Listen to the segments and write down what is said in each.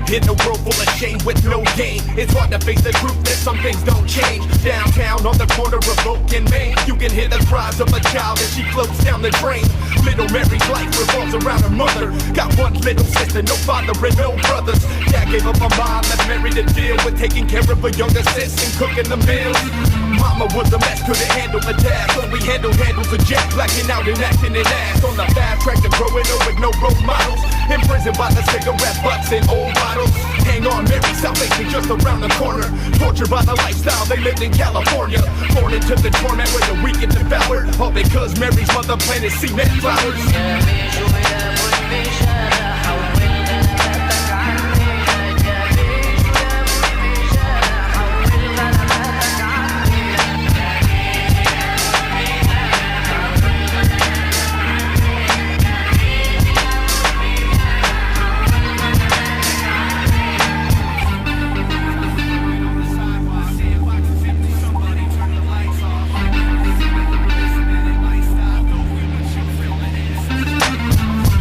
In a world full of shame with no gain, it's hard to face the truth that some things don't change. Downtown on the corner of Oak and Main, you can hear the cries of a child as she floats down the drain. Little Mary's life revolves around her mother. Got one little sister, no father and no brothers. Dad gave up a mom, left Mary to deal with taking care of her younger sis and cooking the meals. Mama was a mess, couldn't handle the task, so we handles a jack, blacking out and acting an ass. On the fast track to growing old with no role models. Imprisoned by the cigarette butts and old bottles. Hang on, Mary's salvation just around the corner. Tortured by the lifestyle they lived in California. Born into the torment where the weak get devoured. All because Mary's mother planted cement flowers.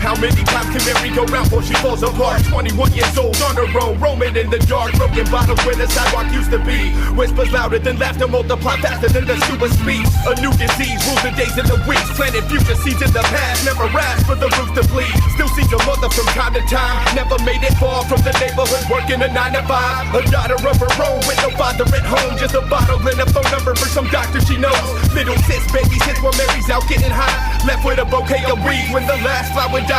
How many times can Mary go round before she falls apart? 21 years old on her own, roaming in the dark. Broken bottles where the sidewalk used to be. Whispers louder than laughter, multiply faster than the sewer speaks. A new disease rules the days and the weeks. Planted future seeds in the past, never asked for the roof to bleed. Still sees a mother from time to time. Never made it far from the neighborhood, working a 9 to 5. A daughter of her own with no father at home. Just a bottle and a phone number for some doctor she knows. Little sis babysits while Mary's out getting high. Left with a bouquet of weed when the last flower died.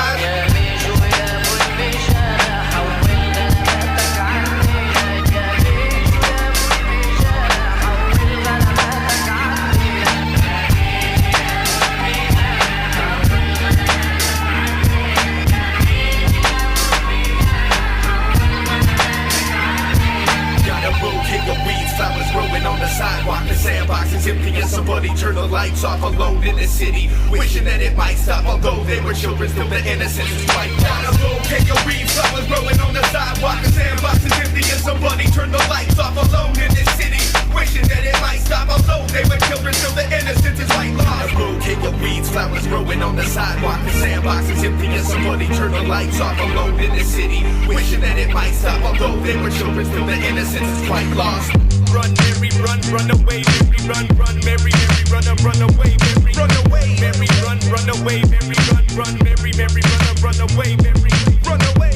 Flowers growing on the sidewalk, the sandbox is empty and somebody turned the lights off. Alone in the city, wishing that it might stop. Although they were children, still the innocence is wiped out. A bouquet of weed, flowers growing on the sidewalk, the sandbox is empty and somebody turned the lights off. Alone in this city, wishing that it might stop. Although they were children, still the innocence is white lost. A bouquet of weeds, flowers growing on the sidewalk, the sandbox is empty and somebody turned the lights off. Alone in this city, wishing that it might stop. Although they were children, still the innocence is quite lost. Run, Mary, run away, Mary, run, Mary, run away, Mary, run away, Mary, run away, Mary, run, Mary, run away, Mary, run away, Mary, run away, Mary, run, Mary, run away, Mary, run away,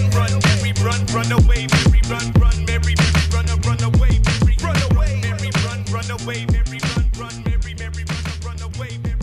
Mary, run away, Mary, run, Mary, run away, Mary, run away, Mary, run away, Mary, run, Mary, run away, Mary, run away, Mary, run away, Mary.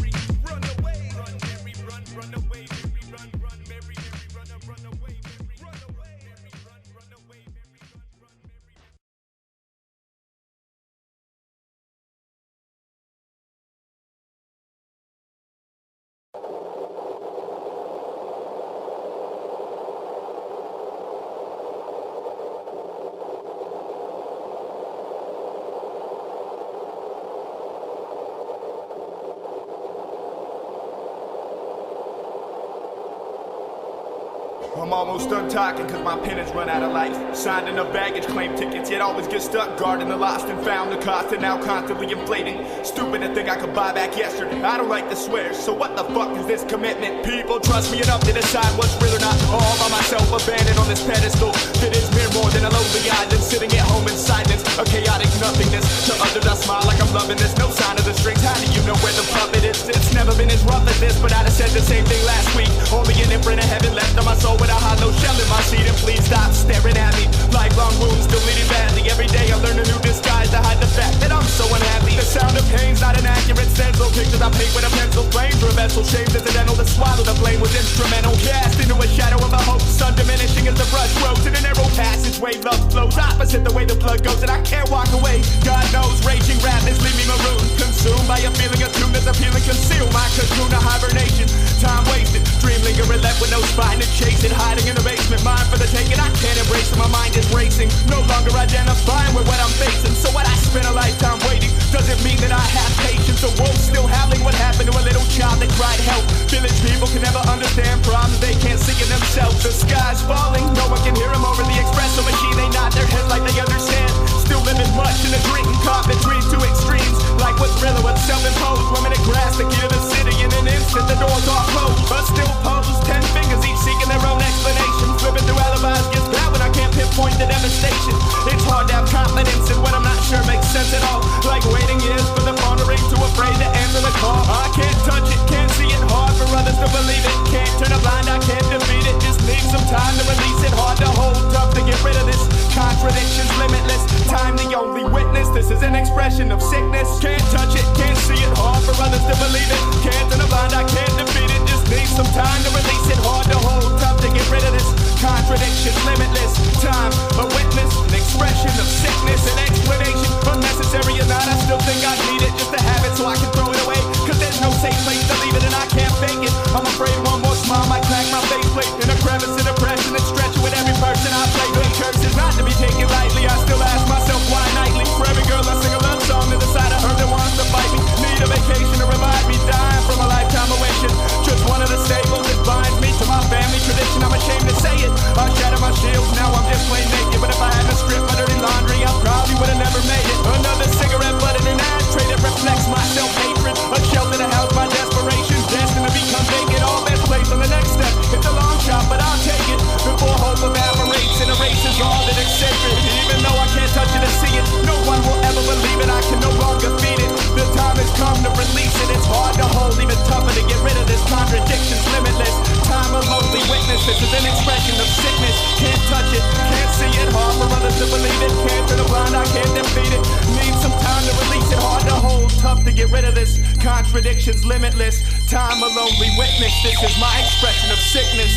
I'm almost done talking cause my pen has run out of life. Signed in a baggage claim tickets, yet always get stuck guarding the lost and found. The cost and now constantly inflating. Stupid to think I could buy back yesterday. I don't like to swear, so what the fuck is this commitment? People trust me enough to decide what's real or not. All by myself, abandoned on this pedestal that is mere more than a lonely island, sitting at home in silence, a chaotic nothingness. To others I smile like I'm loving this, no sign of the strings. How do you know where the puppet is? It's never been as rough as this, but I'd have said the same thing last week. Only an imprint of heaven left on my soul with a hollow shell in my seat. And please stop staring at me. Lifelong wounds still bleeding badly. Every day I learn a new disguise to hide the fact that I'm so unhappy. The sound of pain's not an accurate stencil. Pictures I paint with a pencil. Flames or a vessel shaped incidental. To swallow the flame was instrumental. Cast into a shadow of a hope. Sun diminishing as the brush grows in a narrow passageway. Love flows opposite the way the blood goes, and I can't walk away. God knows raging rapids leave me marooned, consumed by a feeling of tune that's appealing. Conceal my cocoon of hibernation. Time wasted, dream lingering left with no spine to chase it. Hiding in the basement, mine for the taking. I can't embrace it, my mind is racing. No longer identifying with what I'm facing. So what I spent a lifetime waiting doesn't mean that I have patience. A wolf still howling. What happened to a little child that cried help? Village people can never understand problems they can't see in themselves. The sky's falling, no one can hear them over the espresso machine. They nod their heads like they understand. Still living much in a dream, caught between two extremes. Like what's real or what's self-imposed. Women in grass, the key to the city. In an instant, the doors are closed, but still pose. 10 fingers each seeking their own explanation. Flipping through alibis gets bad when I can't pinpoint the validation. It's hard to have confidence in what I'm not sure makes sense at all. Like waiting years for the phone to ring, too afraid to answer the call. I can't touch it, can't see it, hard for others to believe it. Can't turn a blind eye, can't defeat it. Just need some time to release it. Hard to hold, tough to get rid of this. Contradictions limitless, time the only witness. This is an expression of sickness. Can't touch it, can't see it, hard for others to believe it. Can't turn a blind eye, can't defeat it. Just need some time to release it. Hard to hold, tough to get rid of this. Contradictions limitless, time a witness, an expression of sickness. An explanation, unnecessary or not, I still think I need it just to have it so I can throw it away. Cause there's no safe place to leave it and I can't fake it. I'm afraid one more smile might crack my faceplate in a crevice of depression and stretch it with every person I play. Good curses not to be taken lightly. I still ask myself why nightly. For every girl I sing a love song to the side of her that wants to fight me. Need a vacation to revive me, dying from a lifetime of wishing. Just one of the staples that binds me to my family tradition. I'm ashamed to say it. I shatter my shields, now I'm just plain naked. But if I had to strip my dirty laundry, I probably would have never made it. Another cigarette butt in an ashtray that reflects my self-hatred. A shelter to house my desperation, destined to become vacant. All best place on the next step. It's a long shot, but I'll take it. Before hope evaporates and erases all that is sacred. Even though I can't touch it or see it, no one will ever believe it. I can no longer feed it. The time has come to release it. It's hard to hold, even tougher to get rid of this. Contradictions limitless. Time a lonely witness. This is an expression of sickness. Can't touch it, can't see it. Hard for others to believe it. Can't turn a blind eye, can't defeat it. Need some time to release it. Hard to hold, tough to get rid of this. Contradictions limitless. Time a lonely witness. This is my expression of sickness.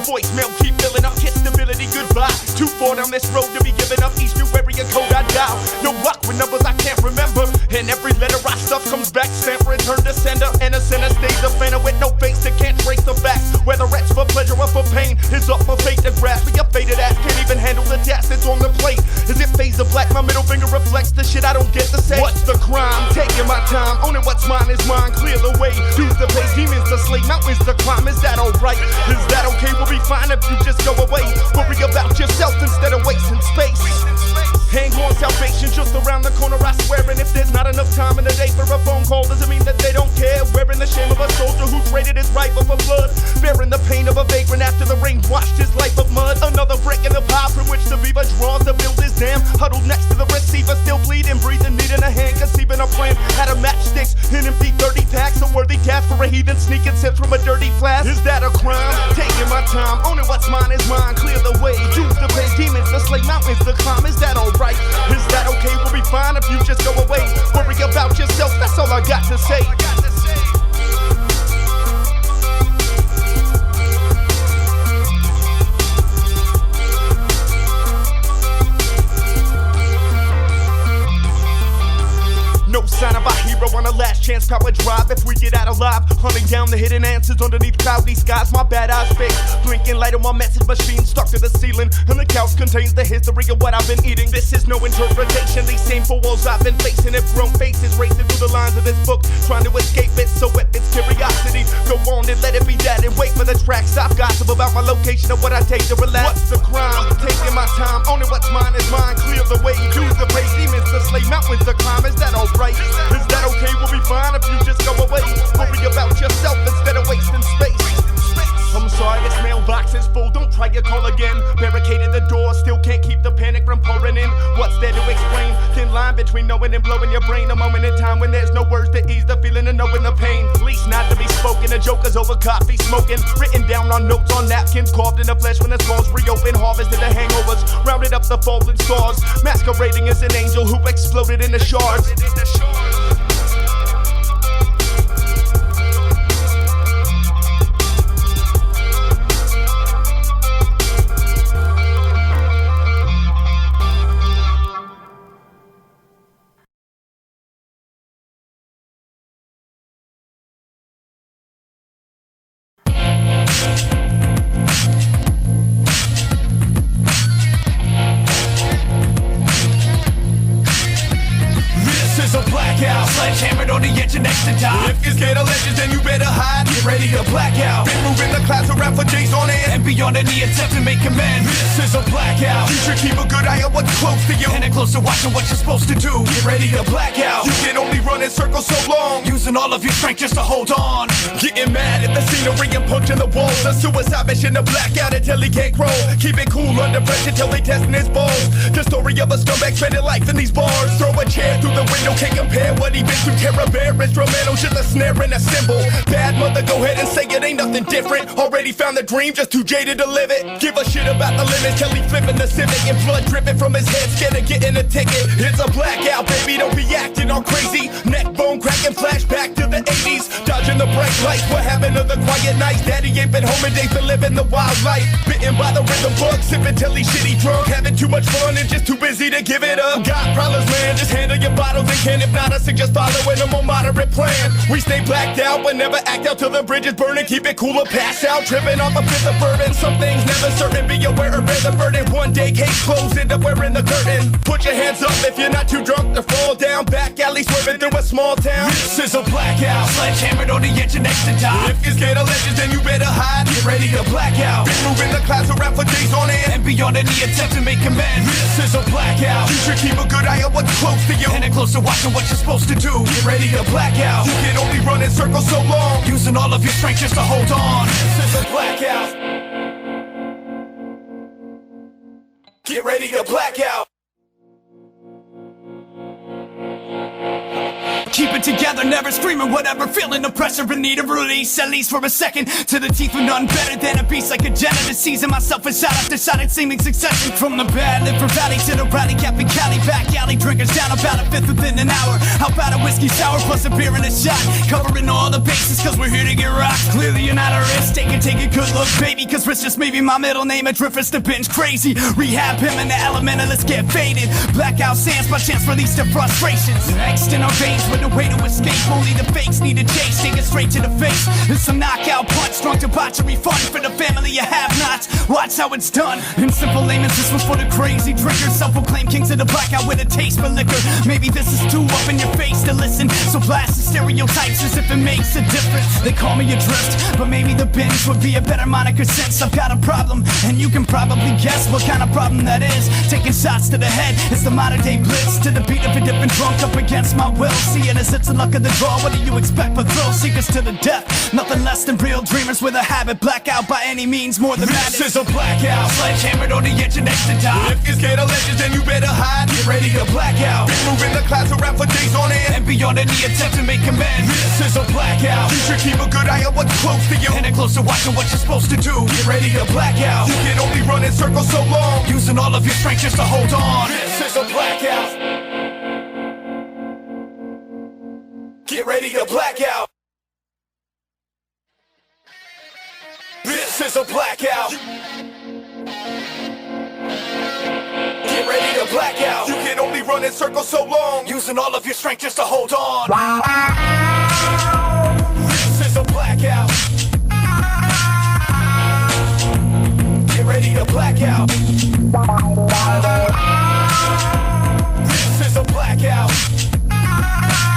Voicemail keep filling up, hit stability, goodbye. Too far down this road to be giving up. Each new area code I dial. No luck with numbers I can't remember. And every letter I stuff comes back. Stamp return to sender. And a sender stays a fanner with no face that can't trace the facts. Whether it's for pleasure or for pain, it's up my fate to grasp. Your faded ass can't even handle the task that's on the plate. As it fades to black, my middle finger reflects the shit I don't get to say. What's the crime? Taking my time, owning what's mine is mine. Clear the way, dues to pay, demons to slay, mountains to climb. Is that alright? Is that okay? We'll be fine if you just go away. Worry about yourself instead of wasting space. Hang on, salvation just around the corner, I swear. And if there's not enough time in the day for a phone call, doesn't mean that they don't care. Wearing the shame of a soldier who traded his rifle for blood, bearing the pain of a vagrant after the rain washed his life of mud. Another brick in the pile from which the beaver draws to build his dam. Huddled next to the receiver, still bleeding, breathing, needing a hand, conceiving a plan. Had a matchsticks, an empty 30 packs, a worthy task for a heathen sneaking sips from a dirty flask. Is that a crime? Taking my time, owning what's mine is mine. Clear the way, dues to pay, demons to slay, mountains to climb. Is that alright? Is that okay? We'll be fine if you just go away. Worry about yourself, that's all I got to say. No sign of a hero on a last chance power drive. If we get out alive, hunting down the hidden answers underneath cloudy skies. My bad eyes fixed, blinking light on my message machine stuck to the ceiling, and the couch contains the history of what I've been eating. This is no interpretation, these same four walls I've been facing have grown faces racing through the lines of this book, trying to escape it. So if it's curiosity, go on and let it be that, and wait for the tracks. I've gossip about my location of what I take to relax. What's the crime? Taking my time, owning what's mine is mine. Clear the way, dues to pay, demons to slay, mountains to climb. Is that alright? Is that okay? We'll be fine if you just go away. Worry about yourself instead of wasting space. I'm sorry, this mailbox is full, don't try your call again. Barricaded the door, still can't keep the panic from pouring in. What's there to explain? Thin line between knowing and blowing your brain. A moment in time when there's no words to ease the feeling of knowing the pain. Least not to be spoken, a joker's over coffee smoking. Written down on notes on napkins, carved in the flesh when the scars reopen. Harvested the hangovers, rounded up the fallen stars. Masquerading as an angel who exploded in the shards. you're scared of legends, then you better hide. Get ready to black out. Been moving the clouds around for days on end, and beyond any attempt to make amends. This is a blackout. You should keep a good eye on what's close to you, and a closer watch on what you're supposed to do. Get ready to black out. You can only run in circles so long, using all of your strength just to hold on. Getting mad at the scenery and punching the walls. A suicide mission to black out until he can't crawl. Keep it cool under pressure till they testing his balls. The story of a scumbag spending life in these bars. Throw a chair through the window, can't compare what he been through. Terror bear, instrumental, just a snare and a cymbal. Bad mother, go ahead and say it ain't nothing different. Already found the dream, just too jaded to live it. Give a shit about the limits till he flipping the Civic, and blood dripping from his head, scared of getting a ticket. It's a blackout, baby, don't be acting all crazy. Neck bone cracking, flashback to the 80s. Dodging the bright lights, what happened to the quiet nights? Daddy ain't been home in days, been living the wild life. Bitten by the rhythm bug, sipping till he's shitty drunk. Having too much fun and just too busy to give it up. Got problems, man, just handle your bottles and can. If not, I suggest following a more moderate plan. We stay blacked out, but never act out till the bridge is burning. Keep it cool or pass out, tripping off a fifth of bourbon. Some things never certain, be aware of the burden. One day, case closed, end up wearing the curtain. Put your hands up if you're not too drunk to fall down. Back alley swerving through a small town. This is a blackout, sledgehammered on the edge of next to die. If you're scared of legends, then you better hide. Get ready to black out. Been moving the clouds around for days on end, and beyond any attempt to make amends. This is a blackout. You should keep a good eye on what's close to you, and a closer watch on what you're supposed to do. Get ready to black out. You can only run in circles so long, using all of your strength just to hold on. This is a blackout. Get ready to black out. Keep it together, never screaming, whatever. Feeling the pressure in need of release, at least for a second. To the teeth with nothing better than a beast, like a janitor seizing myself a shot after shot in seeming succession. From the bad liver valley to the rally cap in Cali, back alley drinkers down about a fifth within an hour. How about a whiskey sour plus a beer and a shot? Covering all the bases cause we're here to get rocked. Clearly you're not a risk taker, take a good look, baby, cause risk just maybe my middle name. Adrift is the binge crazy. Rehab him in the element and let's get faded. Blackout sands by chance release the frustrations. Next in our veins with no way to escape. Only the fakes need a chase, take it straight to the face. It's a knockout punch, drunk debauchery fun for the family you have nots. Watch how it's done. In simple layman's, this was for the crazy drinkers, self-proclaimed kings of the blackout with a taste for liquor. Maybe this is too up in your face to listen, so blast the stereotypes as if it makes a difference. They call me Adrift, but maybe the binge would be a better moniker since I've got a problem, and you can probably guess what kind of problem that is. Taking shots to the head, it's the modern day blitz, to the beat of a different drunk up against my will. See it as it's a luck of the draw, what do you expect but thrill seekers to the death? Nothing less than real dreamers with a habit. Blackout by any means, more than that. This is a blackout, sledgehammered on the edge of next to die. If you're scared of legends, then you better hide. Get ready to black out. Been moving the clouds around for days on end, and beyond any attempt to make amends. This is a blackout. You should keep a good eye on what's close to you, and a closer watch on what you're supposed to do. Get ready to black out. You can only run in circles so long, using all of your strength just to hold on. This is a blackout. Get ready to black out. This is a blackout. Get ready to black out. You can only run in circles so long, using all of your strength just to hold on. This is a blackout. Get ready to black out. This is a blackout.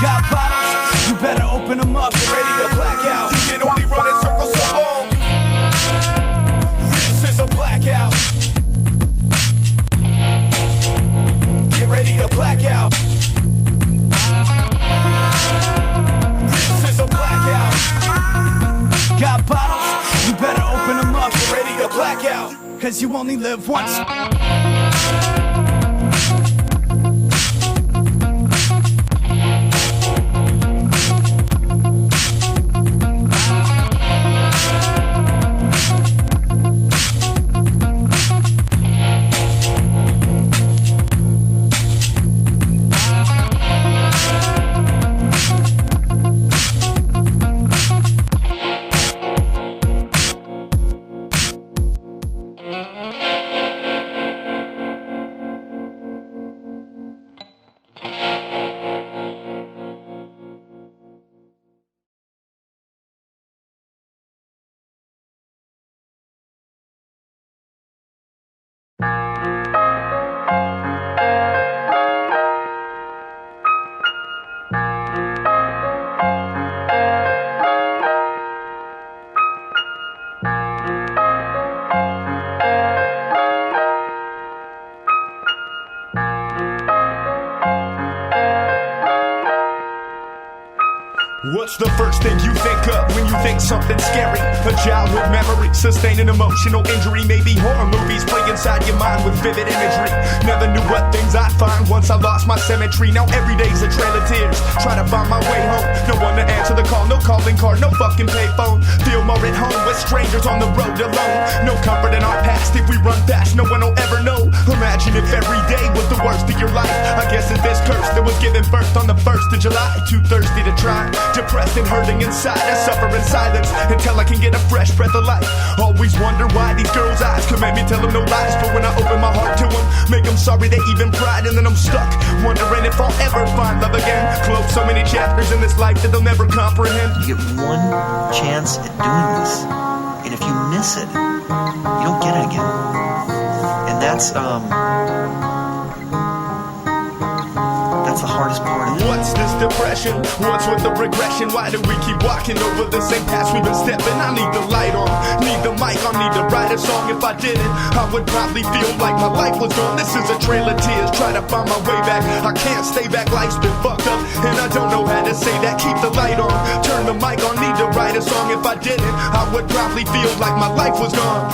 Got bottles, you better open them up. Get ready to black out. You can only run in circles so long. This is a blackout. Get ready to black out. This is a blackout. Got bottles, you better open them up. Get ready to black out, cause you only live once. What's the first thing you think of when you think something scary? A childhood memory, sustaining emotional injury. Maybe horror movies play inside your mind with vivid imagery. Never knew what things I'd find once I lost my symmetry. Now every day's a trail of tears, try to find my way home. No one to answer the call, no calling card, no fucking payphone. Feel more at home with strangers on the road alone. No comfort in our past, if we run fast, no one will ever know. Imagine if every day was the worst of your life. I guess it's this curse that was given birth on the 1st of July. Too thirsty to try, depressed and hurting inside. I suffer in silence until I can get a fresh breath of life. Always wonder why these girls' eyes could make me tell them no lies. But when I open my heart to them, make them sorry they even tried. And then I'm stuck, wondering if I'll ever find love again. Close so many chapters in this life that they'll never comprehend. You get one chance at doing this, and if you miss it, you don't get it again. And that's the hardest part of it. What's this depression? What's with the regression? Why do we keep walking over the same paths we've been stepping? I need the light on, need the mic on, need to write a song. If I didn't, I would probably feel like my life was gone. This is a trail of tears, try to find my way back. I can't stay back, life's been fucked up, and I don't know how to say that. Keep the light on, turn the mic on, need to write a song. If I didn't, I would probably feel like my life was gone.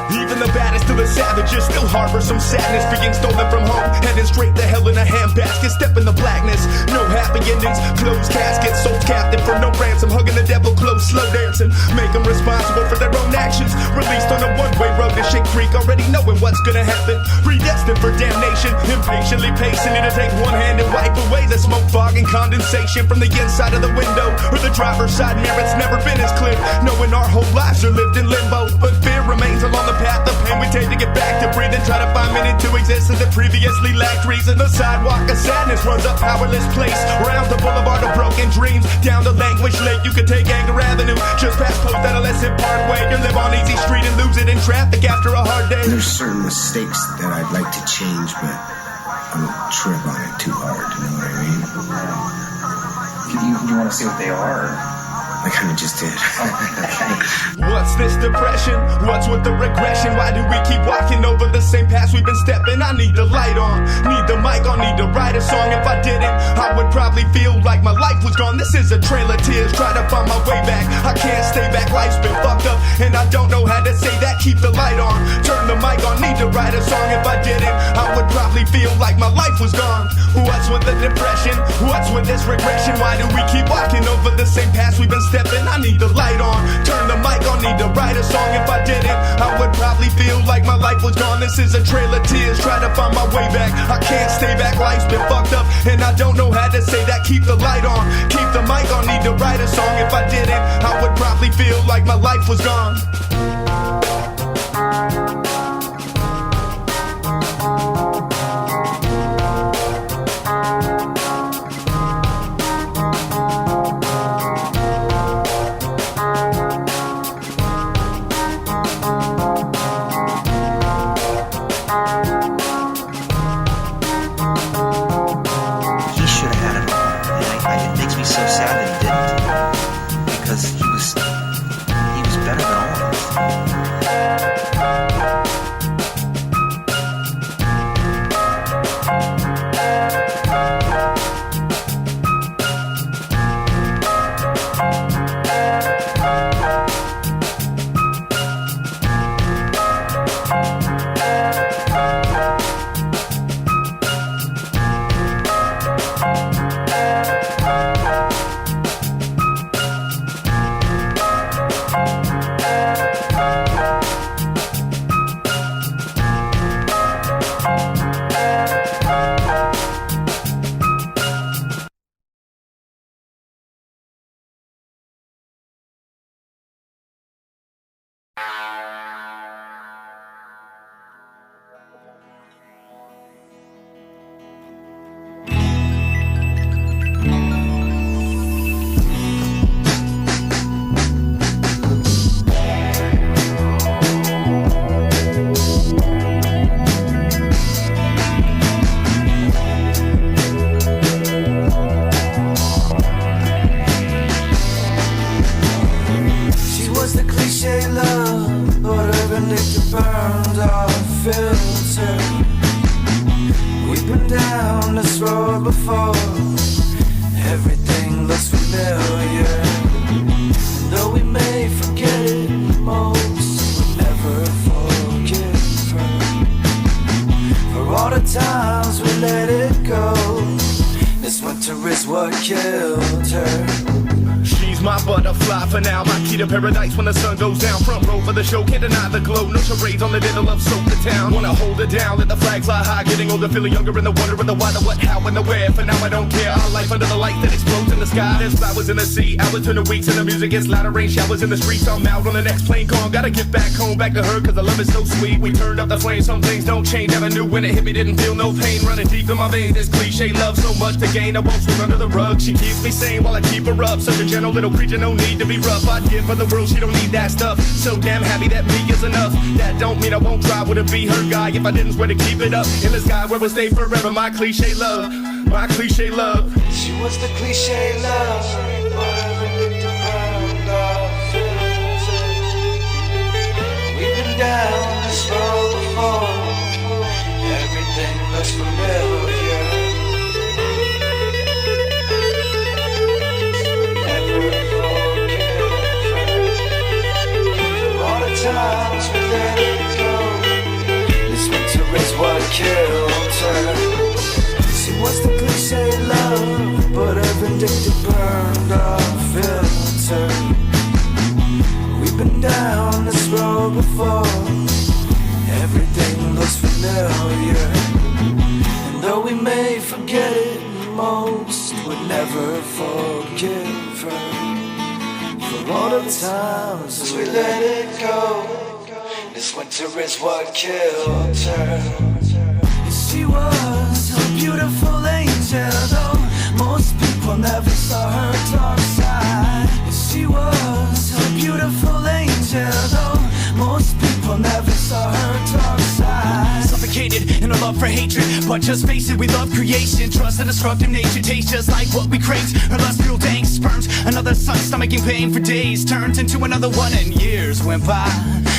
Even the baddest of the savages still harbor some sadness, being stolen from home, heading straight to hell in a handbasket. Step in the blackness, no happy endings, closed caskets, sold captive for no ransom, hugging the devil close, slow dancing, make them responsible for their own actions. Released on a one-way road to Shit Creek, already knowing what's gonna happen, predestined for damnation, impatiently pacing it to take one hand and wipe away the smoke, fog, and condensation from the inside of the window or the driver's side mirror. It's never been as clear, knowing our whole lives are lived in limbo, but fear remains along the path of pain we take to get back to breathe and try to find meaning to existence that previously lacked reason. The sidewalk of sadness runs a powerless place, round the boulevard of broken dreams, down the language lake. You could take Anger Avenue, just past post-adolescent Parkway. You live on Easy Street and lose it in traffic after a hard day. There's certain mistakes that I'd like to change, but I don't trip on it too hard, you know what I mean? You want to see what they are? I kinda just did. What's this depression? What's with the regression? Why do we keep walking over the same paths we've been stepping? I need the light on, need the mic on, need to write a song. If I didn't, I would probably feel like my life was gone. This is a trail of tears, try to find my way back. I can't stay back, life's been fucked up, and I don't know how to say that. Keep the light on, turn the mic on, need to write a song. If I didn't, I would probably feel like my life was gone. What's with the depression? What's with this regression? Why do we keep walking over the same paths we've been stepping? I need the light on, turn the mic on, need to write a song. If I didn't, I would probably feel like my life was gone. This is a trail of tears, try to find my way back. I can't stay back, life's been fucked up, and I don't know how to say that. Keep the light on, keep the mic on, need to write a song. If I didn't, I would probably feel like my life was gone. So sad that he didn't, because he was better than all of Cliche love, but urban nectar burned our filter. We been down this road before. Everything looks familiar. Though we may forget it most, we'll never forgive her. For all the times we let it go, this winter is what killed her. She's my butterfly for now, my key to paradise when the sun goes down. Front row for the show, can't deny the glow. No charades on the dinner, love soak the town. Wanna hold her down, let the flag fly high. Getting older, feeling younger in the wonder of the why, the what, how, and the where. For now I don't care, our life under the light that explodes in the sky. There's flowers in the sea, hours turn to weeks, and the music gets louder. Rain showers in the streets, I'm out on the next plane gone. Gotta get back home, back to her, cause the love is so sweet. We turned up the flame, some things don't change. Never knew when it hit me, didn't feel no pain. Running deep in my veins, this cliche love, so much to gain. I won't sweep under the rug, she keeps me sane while I keep her up. Such a gentle little creature, no need to be rough. I'd give her the world, she don't need that stuff. So damn happy that me is enough. That don't mean I won't try, would it be her guy if I didn't swear to keep it up? In the sky where we'll stay forever, my cliche love, my cliche love. She was the cliche love, we've been down this road before. Everything looks familiar. Times we let it go. This winter is what killed her. She was the cliche love, but her vindictive burned our filter. We've been down this road before. Everything looks familiar. And though we may forget it most, we'll never forgive her. For all the times we let it go, this winter is what killed her. She was a beautiful angel, though most people never saw her dark side. She was a beautiful angel, though most people never saw her dark side. Suffocated in a love for hatred, but just face it, we love creation. Trust and destructive nature tastes just like what we crave. Her lust fueled dank sperms, another son stomaching pain for days, turned into another one, and years went by.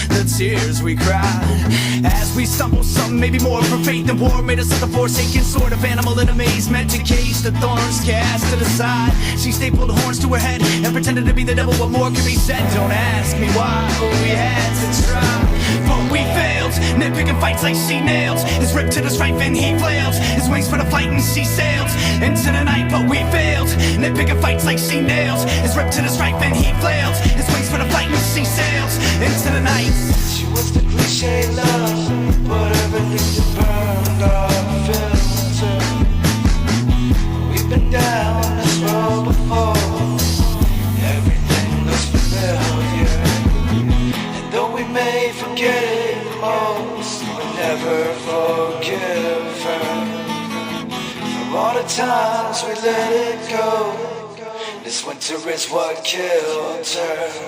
The tears we cried as we stumble, some maybe more for faith and war made us of the forsaken sort of animal in amazement. To case the thorns cast to the side, she stapled horns to her head and pretended to be the devil. What more could be said? Don't ask me why, but we had to try, but we failed. Nitpicking fights like she nails, his ripped to the strife and he flails. His wings for the fight and she sails into the night, but we failed. Nitpicking fights like she nails, his ripped to the strife and he flails. His wings for the fight and she sails into the night. She was the cliche love, but everything burned our filter. We've been down this road before. Everything looks familiar. And though we may forget it most, we'll never forgive her. For all the times we let it go, this winter is what killed her.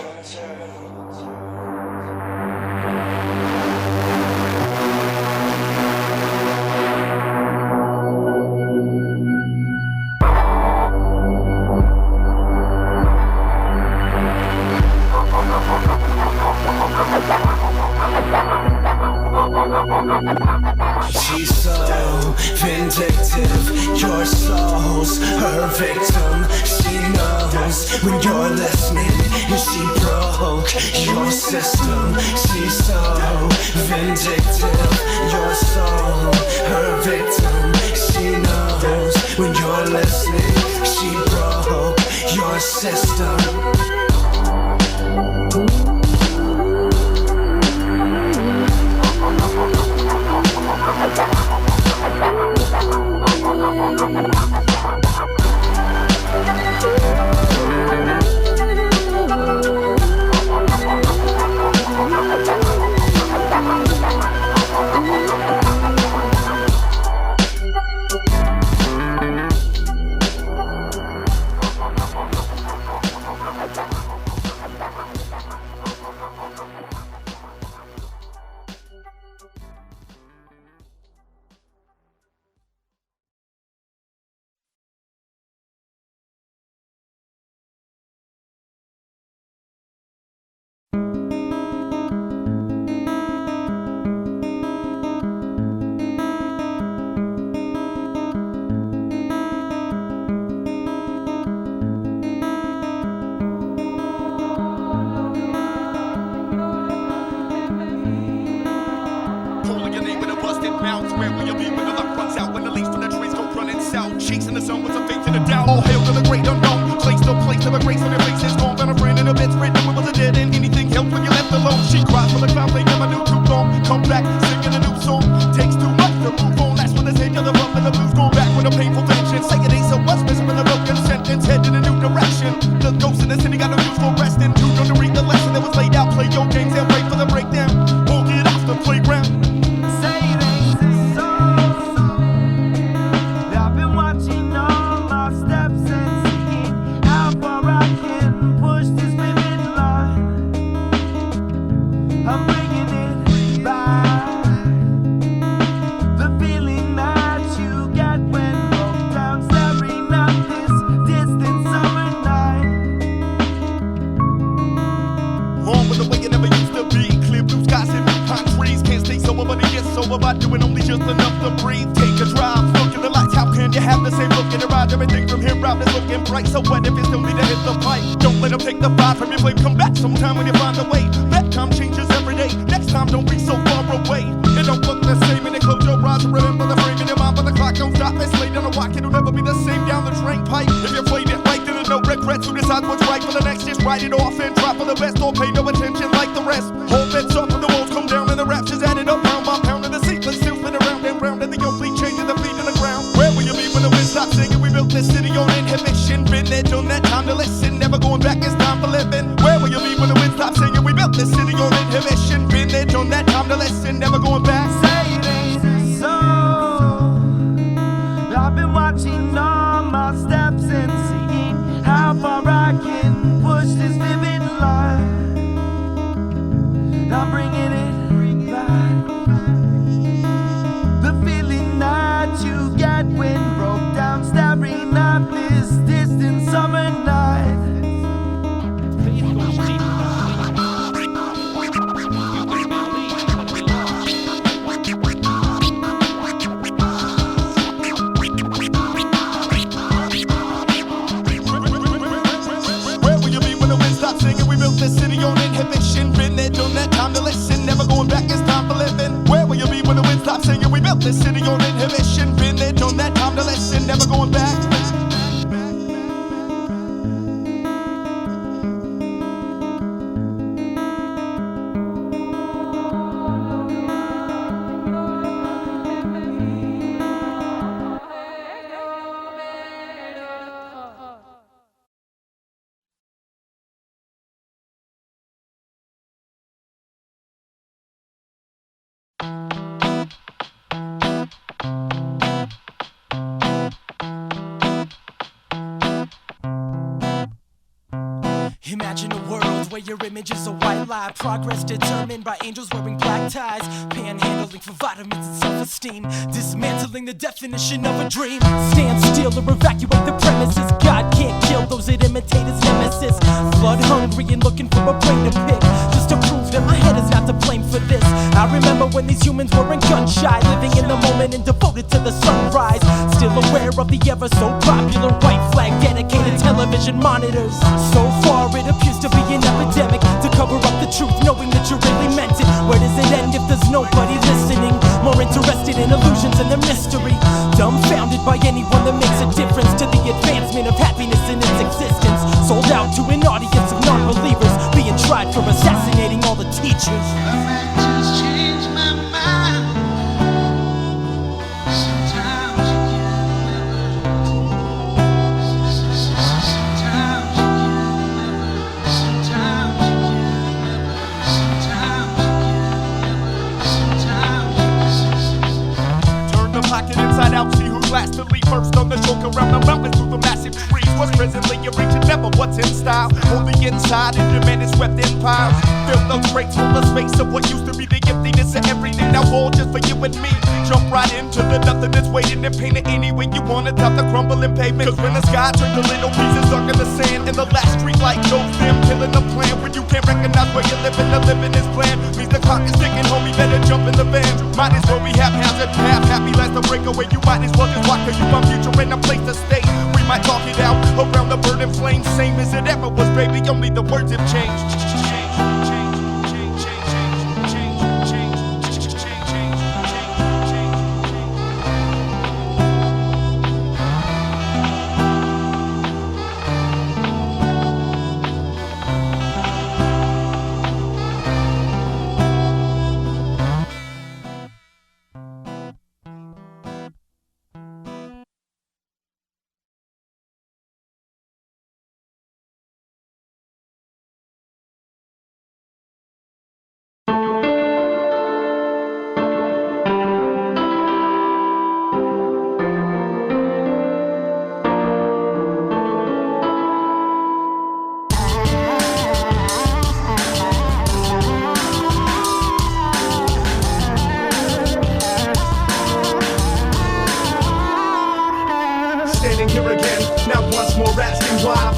She's so vindictive, your soul's her victim. She knows when you're listening, and she broke your system. She's so vindictive, your soul, her victim. She knows when you're listening, she broke your system. got no use for resting. You don't read the lesson that was laid out. Play your games and wait for the breakdown. Or get off the playground. Say it ain't so. I've been watching all my steps and seeing how far I can push this vivid line. I'm bringing it back. The feeling that you get when broke down, staring at this distant summer night. On with the way it never used to be. Clear blue skies and blue pine trees. Can't stay sober, but it gets sober by doing only just enough to breathe. Take a drive, look at the lights. How can you have the same look in your eyes? Everything from here out is looking bright. So what if you still need to hit the pipe? Don't let them take the vibe from your flame. Come back sometime when you find a way. That time changes every day. Next time, don't be so far away. It don't look the same, and it close your eyes and remember the frame in your mind. But the clock don't stop. It's late on the walk. It'll never be the same down the drain pipe. If you played it right, then there's no regrets. Who decides what's right for the next? Just write it off and try for the best. Or pay no attention like the rest. Hold bets up when the walls come down and the rapture's added up. Pound by pound and the sequence still spin around and round. And the only change is the beat in the ground. Where will you be when the wind stops singing? We built this city on inhibition. Been there, done that, time to listen. Never going back, it's time for living. Where will you be when the wind stops singing? We built this city on inhibition. Been there, done that, time to listen. Never going back. Say it ain't so. I've been watching all my steps and seeing how far I can push this vivid line. I'm bringing it back. The feeling that you get when broke down, staring at this distant summer night. Where will you be when the wind stops singing? We built this city on inhibition. Been there, done that, time to listen. Never going back, it's time for living. Where will you be when the wind stops singing? We built this city on inhibition. Been there, done that, time to listen. Never going back. Imagine a world where your image is a white lie. Progress determined by angels wearing black ties. Panhandling for vitamins and self-esteem. Dismantling the definition of a dream. Stand still or evacuate the premises. God can't kill those that imitate his nemesis. Blood hungry and looking for a brain to pick. Just to prove that my head is not to blame for this. I remember when these humans weren't gun shy. Living in the moment and devoted to the sunrise. Still aware of the ever so popular white flag dedicated television monitors. So far it appears to be an epidemic to cover up the truth, knowing that you really meant it. Where does it end if there's nobody listening? More interested in illusions and the mystery. Dumbfounded by anyone that makes a difference to the advancement of happiness in its existence. Sold out to an audience of non-believers, being tried for assassinating all the teachers. Pocket inside out, see who's last to leave first on the joke around the mountains through the massive trees. What's presently you reach and never what's in style. Only inside and demand is swept in piles. Fill those crates full of space of what used to be the emptiness of everything. Now all just for you and me. Jump right into the nothing that's waiting and paint it any way you want it. Top the crumbling pavement. Cause when the sky turns to little pieces stuck in the sand, and the last street light shows them killing the plan. When you can't recognize where you're living, the living is planned. Means the clock is ticking, homie, better jump in the van. Might as well be haphazard, half happy, last the breakaway. You might as well just walk, cause you find future in a place to stay. We might talk it out around the burning flame. Same as it ever was, baby, only the words have changed.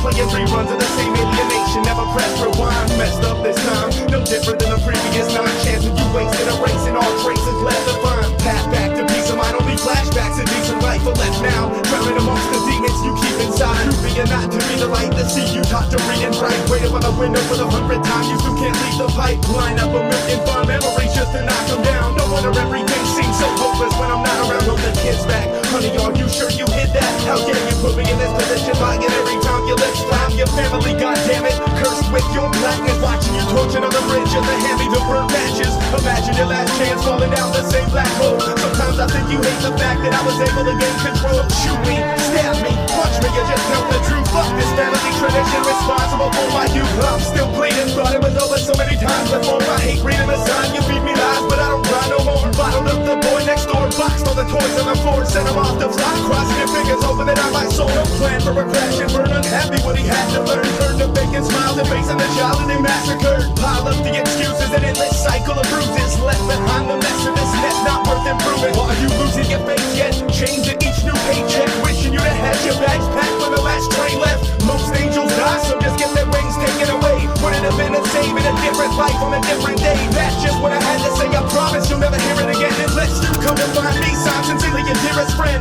playing reruns of the same alienation. Never press rewind, messed up this time. No different than the previous 9 chances you wasted, erasing all traces left to find. Path back to peace of mind, only flashbacks, a decent life for left now. Drowning amongst the demons you keep inside. You being not to be the light to see you taught to read and write. Wait up on the window for the 100th time, you still can't leave the pipe. Line up a million fun memories just to knock them down. No wonder everything seems so hopeless when I'm not around. Hope the kids back. Honey, are you sure you hit that? How dare you put me in this position? Lying every time your lips slam your family, goddammit. Cursed with your blackness, watching you tortured on the bridge of the hand me the burnt matches. Imagine your last chance falling down the same black hole. Sometimes I think you hate the fact that I was able to gain control. Shoot me, stab me, punch me, you just know the truth. Fuck this family tradition responsible for my youth. I'm still bleeding, thought it was over so many times before. I hate reading the sign, you feed me lies, but I don't cry no more. Bottled up the boy next door, boxed all the toys on the floor, sent him off the fly, crossing your fingers, hoping that I might soul. No plan for a crash and burn, unhappy what he had to learn. Turned to faking smiles and facing the child and they massacred. Pile up the excuses, an endless cycle of bruises left behind the mess of this mess, not worth improving. Are you losing your faith yet? Change to each new paycheck, wishing you'd have had your bags packed when the last train left. Most angels die, so just get their wings taken away. Would it have been a save in a different life on a different day? That's just what I had to say. I promise you'll never hear it again unless you come to find me. Sign sincerely your dearest friend.